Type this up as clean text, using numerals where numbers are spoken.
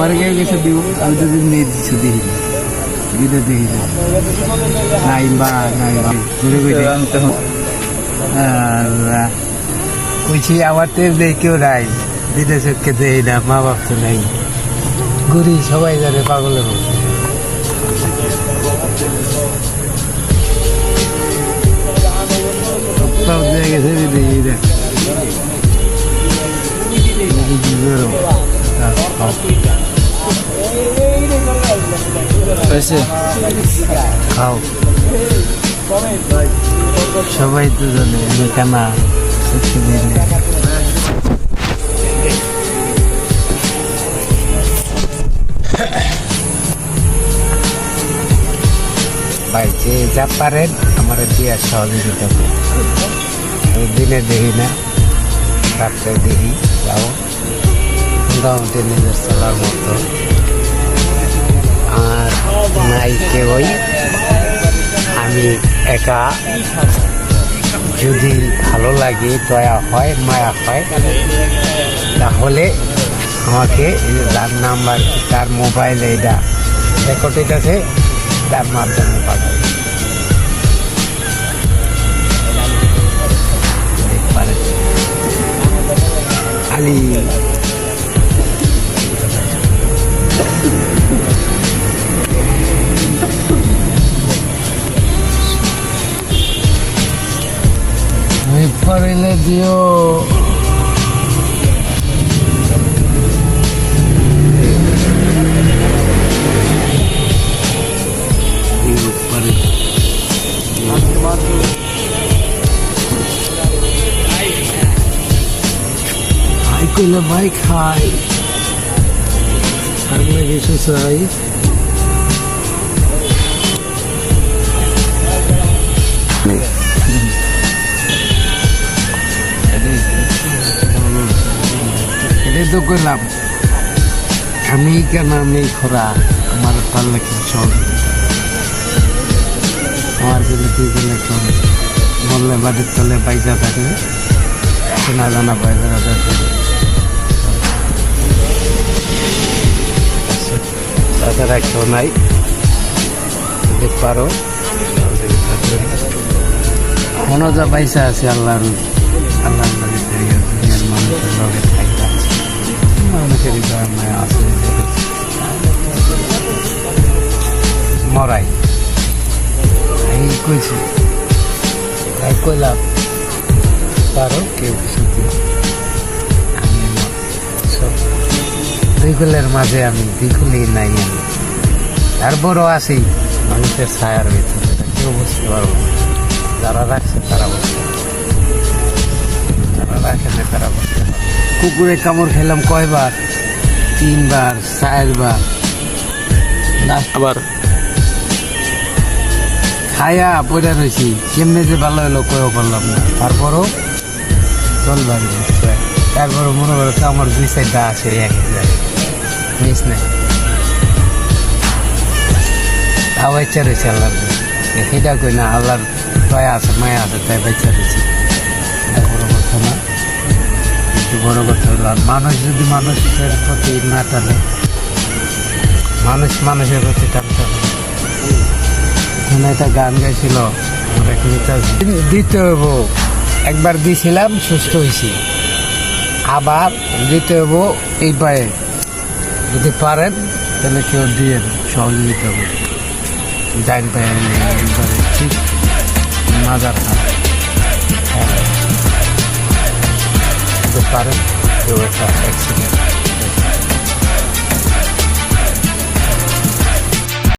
আমার গেছে দিব আমি তো নিয়ে দিচ্ছি দেখি দিতে দেখি নাই বা নাই ঘুরে ঘুরে কইছি আমার তেল দেয় কেউ নাই দিতে চোখকে দেয় না মা বাপ তো নাই ঘুরি সবাই জানে পাগলের মতো সব জায়গায় গেছে দেখি দেখ খাও সবাই তো জানে আমি কেনা ভাই যে যা পারেন আমার দিয়ে সহযোগিতা দিনে দেখি না রাত্রে দেখি যাও মোটামুটি নিজের চলার মতো আর নাই কেউই আমি একা যদি ভালো লাগে দয়া হয় মায়া হয় তাহলে আমাকে যার নাম্বার তার মোবাইলে এটা রেকর্ডেড আছে তার মাধ্যমে পাঠাবে আলি পারিলে দিও কইলে ভাই খাই আর কিছু চাই এটাই তো কইলাম আমি কেন আমি খরা আমার পারলে কি চল আমার গেলে তুই গেলে চল বললে বাড়ির তলে বাইজা থাকলে চেনা জানা বাইজা থাকে তাছাড়া কেউ নাই যদি পারো মনে যা পয়সা আছে আল্লাহর আল্লাহর দুনিয়ার মানুষের লগে থাকতে মানুষের মায়া আছে মরাই এই কইছি তাই কইলাম পারো কেউ কিছু আমি সব দুইগুলের মাঝে আমি দ্বিগুলি নাই আমি তারপরও আছি মানুষের ছায়ার ভিতরে কেউ বুঝতে পারবো যারা রাখছে তারা বুঝতে যারা রাখে না তারা বুঝতে কুকুরে কামড় খেলাম কয়বার 3 বার 4 বার আবার খায়া পড়ে রয়েছি কেমনে যে ভালো হলো কেউ পারলাম না তারপরও চলবার তারপরে মনে করো আমার 2-4টা আছে এক জায়গায় মিস নাই তাও বাচ্চা রয়েছে আল্লাহর সেটা কই না আল্লাহর দয়া আছে মায়া আছে তাই বাচ্চা রয়েছে বড় কথা না একটু বড় কথা হলো আর মানুষ যদি মানুষের প্রতি না টানে মানুষ মানুষের প্রতি টানতে হবে এখানে একটা গান গাইছিল দিতে হবো একবার দিয়েছিলাম সুস্থ হয়েছি আবার দিতে হবো এই পায়ে যদি পারেন তাহলে কেউ দিয়ে সহযোগিতা হবে ডাইন পায়ে ঠিক মাজার যদি পারেন কেউ একটা অ্যাক্সিডেন্ট